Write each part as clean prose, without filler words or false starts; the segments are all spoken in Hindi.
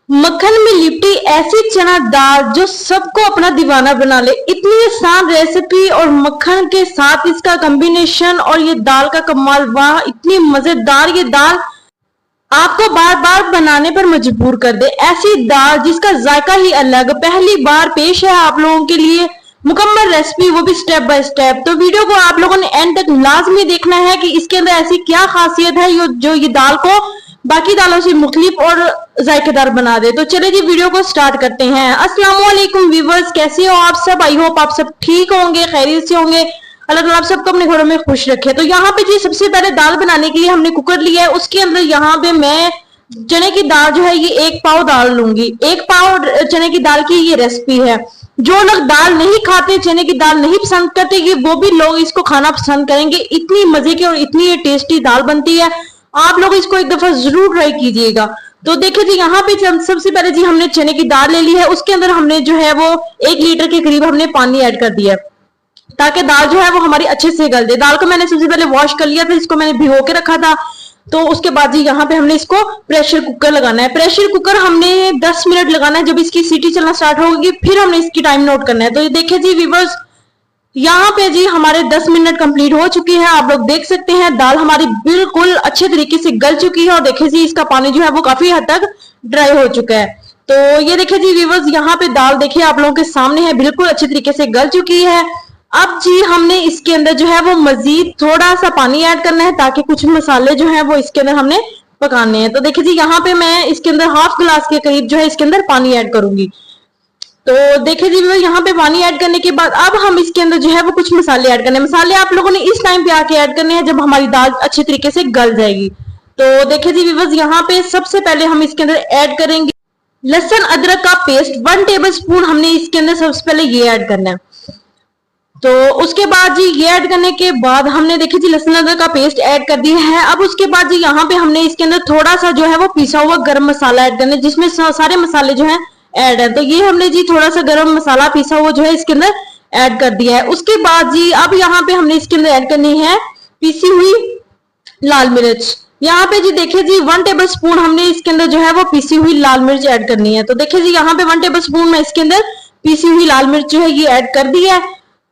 मक्खन में लिपटी ऐसी चना दाल जो सबको अपना दीवाना बना ले। इतनी आसान रेसिपी और मक्खन के साथ इसका कॉम्बिनेशन और ये दाल का कमाल, वाह इतनी मजेदार ये दाल आपको बार बार बनाने पर मजबूर कर दे। ऐसी दाल जिसका जायका ही अलग, पहली बार पेश है आप लोगों के लिए मुकम्मल रेसिपी, वो भी स्टेप बाय स्टेप। तो वीडियो को आप लोगों ने एंड तक लाजमी देखना है कि इसके अंदर ऐसी क्या खासियत है जो ये दाल को बाकी दालों से मुख्तलिफ और जायकेदार बना दे। तो चलिए जी वीडियो को स्टार्ट करते हैं। अस्सलाम वालेकुम व्यूवर्स, कैसे हो आप सब? आई होप आप सब ठीक होंगे, खैरियत से होंगे। अल्लाह ताला आप सबको अपने घरों में खुश रखे। तो यहाँ पे जी सबसे पहले दाल बनाने के लिए हमने कुकर लिया है। उसके अंदर यहाँ पे मैं चने की दाल जो है ये 1 पाव दाल लूंगी। 1 पाव चने की दाल की ये रेसिपी है। जो लोग दाल नहीं खाते, चने की दाल नहीं पसंद करते, ये वो भी लोग इसको खाना पसंद करेंगे। इतनी मजे की और इतनी टेस्टी दाल बनती है, आप लोग इसको एक दफा जरूर ट्राई कीजिएगा। तो देखिए जी यहाँ पे सबसे पहले जी हमने चने की दाल ले ली है। उसके अंदर हमने जो है वो 1 लीटर के करीब हमने पानी ऐड कर दिया है ताकि दाल जो है वो हमारी अच्छे से गल दे। दाल को मैंने सबसे पहले वॉश कर लिया था, इसको मैंने भिगो के रखा था। तो उसके बाद जी यहाँ पे हमने इसको प्रेशर कुकर लगाना है। प्रेशर कुकर हमने 10 मिनट लगाना है। जब इसकी सीटी चलना स्टार्ट होगी फिर हमने इसकी टाइम नोट करना है। तो ये देखिए जी व्यूअर्स, यहाँ पे जी हमारे 10 मिनट कंप्लीट हो चुकी है। आप लोग देख सकते हैं दाल हमारी बिल्कुल अच्छे तरीके से गल चुकी है और देखिए जी इसका पानी जो है वो काफी हद तक ड्राई हो चुका है। तो ये देखिए जी व्यूअर्स, यहाँ पे दाल देखिए आप लोगों के सामने है, बिल्कुल अच्छे तरीके से गल चुकी है। अब जी हमने इसके अंदर जो है वो मजीद थोड़ा सा पानी ऐड करना है ताकि कुछ मसाले जो है वो इसके अंदर हमने पकाने हैं। तो देखिए जी यहाँ पे मैं इसके अंदर हाफ गिलास के करीब जो है इसके अंदर पानी ऐड करूंगी। तो देखिए जी यहाँ पे पानी ऐड करने के बाद अब हम इसके अंदर जो है वो कुछ मसाले ऐड करने हैं। मसाले आप लोगों ने इस टाइम पे आके ऐड करने हैं जब हमारी दाल अच्छे तरीके से गल जाएगी। तो देखिए जी व्यूअर्स, यहाँ पे सबसे पहले हम इसके अंदर ऐड करेंगे लहसुन अदरक का पेस्ट 1 टेबल स्पून। हमने इसके अंदर सबसे पहले ये ऐड करना है। तो उसके बाद जी ये ऐड करने के बाद हमने देखिए जी लहसुन अदरक का पेस्ट ऐड कर दिया है। अब उसके बाद जी यहाँ पे हमने इसके अंदर थोड़ा सा जो है वो पिसा हुआ गरम मसाला ऐड करना है जिसमें सारे मसाले जो है ऐड है। तो ये हमने जी थोड़ा सा गरम मसाला पिसा हुआ जो है इसके अंदर ऐड कर दिया है। उसके बाद जी अब यहाँ पे हमने इसके अंदर ऐड करनी है पीसी हुई लाल मिर्च। यहाँ पे जी देखिए जी 1 टेबल स्पून हमने इसके अंदर जो है वो पीसी हुई लाल मिर्च ऐड करनी है। तो देखिए जी यहाँ पे 1 टेबल स्पून में इसके अंदर पीसी हुई लाल मिर्च जो है ये ऐड कर दी है।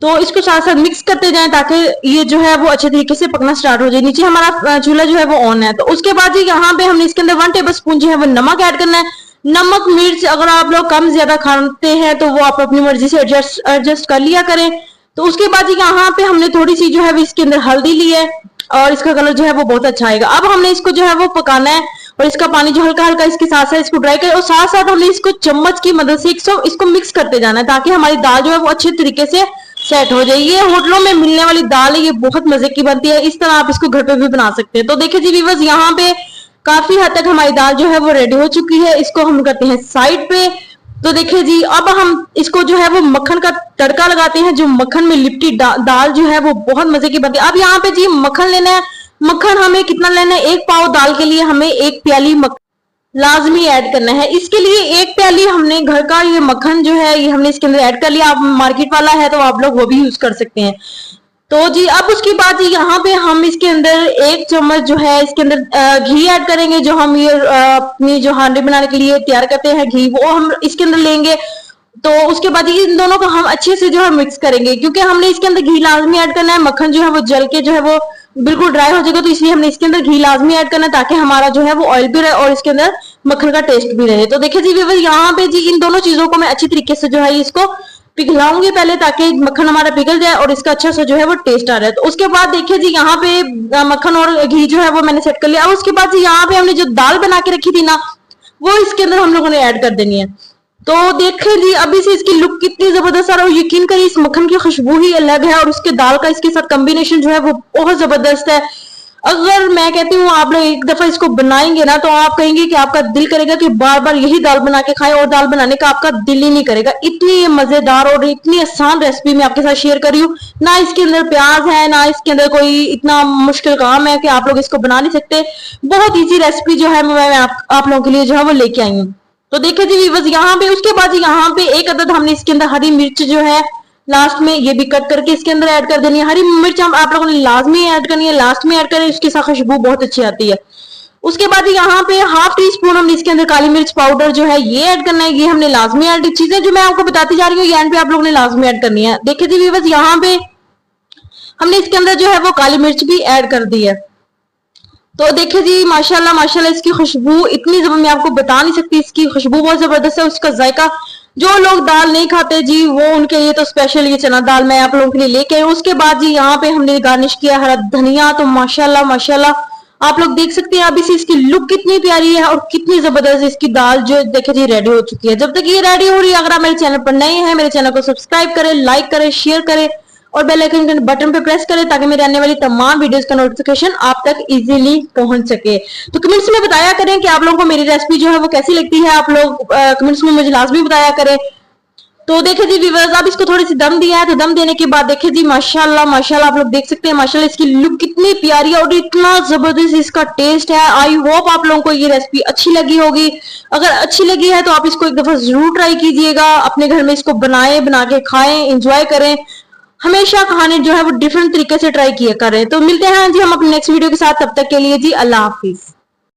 तो इसको साथ साथ मिक्स करते जाएं ताकि ये जो है वो अच्छे तरीके से पकना स्टार्ट हो जाए। नीचे हमारा चूल्हा जो है वो ऑन है। तो उसके बाद जी यहाँ पे हमने इसके अंदर 1 टेबल स्पून जो है वो नमक ऐड करना है। नमक मिर्च अगर आप लोग कम ज्यादा खाते हैं तो वो आप अपनी मर्जी से एडजस्ट कर लिया करें। तो उसके बाद जी यहाँ पे हमने थोड़ी सी जो है इसके अंदर हल्दी ली है और इसका कलर जो है वो बहुत अच्छा आएगा। अब हमने इसको जो है वो पकाना है और इसका पानी जो हल्का हल्का इसके साथ साथ इसको ड्राई करें और साथ साथ हमने इसको चम्मच की मदद से इसको मिक्स करते जाना है ताकि हमारी दाल जो है वो अच्छे तरीके से सेट हो जाए। ये होटलों में मिलने वाली दाल है, ये बहुत मजे की बनती है। इस तरह आप इसको घर पे भी बना सकते हैं। तो देखिए जी व्यूअर्स, यहाँ पे काफी हद तक हमारी दाल जो है वो रेडी हो चुकी है। इसको हम करते हैं साइड पे। तो देखिए जी अब हम इसको जो है वो मक्खन का तड़का लगाते हैं। जो मक्खन में लिपटी दाल जो है वो बहुत मजे की बनती है। अब यहाँ पे जी मक्खन लेना है। मक्खन हमें कितना लेना है? 1 पाव दाल के लिए हमें 1 प्याली लाजमी ऐड करना है। इसके लिए 1 प्याली हमने घर का ये मक्खन जो है ये हमने इसके अंदर ऐड कर लिया। आप मार्केट वाला है तो आप लोग वो भी यूज कर सकते हैं। तो जी अब उसके बाद जी यहाँ पे हम इसके अंदर 1 चम्मच जो है इसके अंदर घी ऐड करेंगे। जो हम ये अपनी जो हांडी बनाने के लिए तैयार करते हैं घी, वो हम इसके अंदर लेंगे। तो उसके बाद इन दोनों को हम अच्छे से जो है मिक्स करेंगे क्योंकि हमने इसके अंदर घी लाजमी ऐड करना है। मक्खन जो है वो जल के जो है वो बिल्कुल ड्राई हो जाएगा, तो इसलिए हमने इसके अंदर घी लाजमी ऐड करना है ताकि हमारा जो है वो ऑयल भी रहे और इसके अंदर मक्खन का टेस्ट भी रहे। तो देखिए जी व्यूअर्स, यहाँ पे जी इन दोनों चीजों को मैं अच्छी तरीके से जो है इसको पिघलाऊंगी पहले ताकि मक्खन हमारा पिघल जाए और इसका अच्छा सा जो है वो टेस्ट आ रहा है। तो उसके बाद देखिए जी यहाँ पे मक्खन और घी जो है वो मैंने सेट कर लिया। और उसके बाद जी यहाँ पे हमने जो दाल बना के रखी थी ना, वो इसके अंदर हम लोगों ने ऐड कर देनी है। तो देखें जी अभी से इसकी लुक कितनी जबरदस्त है और यकीन करिए इस मक्खन की खुशबू ही अलग है और उसके दाल का इसके साथ कॉम्बिनेशन जो है वो बहुत जबरदस्त है। अगर मैं कहती हूँ आप लोग एक दफा इसको बनाएंगे ना तो आप कहेंगे कि आपका दिल करेगा कि बार बार यही दाल बना के खाएं और दाल बनाने का आपका दिल ही नहीं करेगा। इतनी मजेदार और इतनी आसान रेसिपी मैं आपके साथ शेयर कर रही हूँ। ना इसके अंदर प्याज है, ना इसके अंदर कोई इतना मुश्किल काम है कि आप लोग इसको बना नहीं सकते। बहुत ईजी रेसिपी जो है मैं आप लोगों के लिए जो है वो लेके आई हूँ। तो देखिए जी व्यूअर्स, यहाँ पे उसके बाद यहाँ पे 1 अदद हमने इसके अंदर हरी मिर्च जो है लास्ट में ये भी कट करके इसके अंदर ऐड कर देनी है। हरी मिर्च हम आप लोगों ने लाजमी ऐड करनी है, लास्ट में ऐड करें, उसके साथ खुशबू बहुत अच्छी आती है। उसके बाद यहाँ पे हाफ टी स्पून हमने इसके अंदर काली मिर्च पाउडर जो है ये ऐड करना है। ये हमने लाजमी ऐड, चीजें जो मैं आपको बताती जा रही हूँ ये एंड पे आप लोगों ने लाजमी ऐड करनी है। देखिए जी व्यूअर्स, यहाँ पे हमने इसके अंदर जो है वो काली मिर्च भी ऐड कर दी है। तो देखिए जी माशाल्लाह माशाल्लाह इसकी खुशबू इतनी मैं आपको बता नहीं सकती, इसकी खुशबू बहुत जबरदस्त है। उसका जायका, जो लोग दाल नहीं खाते जी वो उनके लिए तो स्पेशल ये चना दाल मैं आप लोगों के लिए लेके आई हूँ। उसके बाद जी यहाँ पे हमने गार्निश किया हरा धनिया। तो माशाल्लाह माशाल्लाह आप लोग देख सकते हैं अभी से इसकी लुक कितनी प्यारी है और कितनी जबरदस्त इसकी दाल जो देखिए जी रेडी हो चुकी है। जब तक ये रेडी हो रही है, अगर आप मेरे चैनल पर नए हैं, मेरे चैनल को सब्सक्राइब करें, लाइक करें, शेयर करें और बेल आइकन के बटन पे प्रेस करें ताकि मेरे आने वाली तमाम वीडियोस का नोटिफिकेशन आप तक इजीली पहुंच सके। तो कमेंट्स में बताया करें कि आप लोगों को मेरी रेसिपी जो है वो कैसी लगती है। आप लोग कमेंट्स में मुझे लाजमी बताया करें। तो देखिए जी व्यूअर्स, अब इसको थोड़ी सी दम दिया है। तो दम देने के बाद देखिए जी माशाल्लाह माशाल्लाह आप लोग देख सकते हैं माशाल्लाह इसकी लुक कितनी प्यारी है और इतना जबरदस्त इसका टेस्ट है। आई होप आप लोगों को ये रेसिपी अच्छी लगी होगी। अगर अच्छी लगी है तो आप इसको एक दफा जरूर ट्राई कीजिएगा, अपने घर में इसको बनाएं, बना के खाएं, एंजॉय करें। हमेशा खाने जो है वो डिफरेंट तरीके से ट्राई किया करें। तो मिलते हैं जी हम अपने नेक्स्ट वीडियो के साथ, तब तक के लिए जी अल्लाह हाफिज।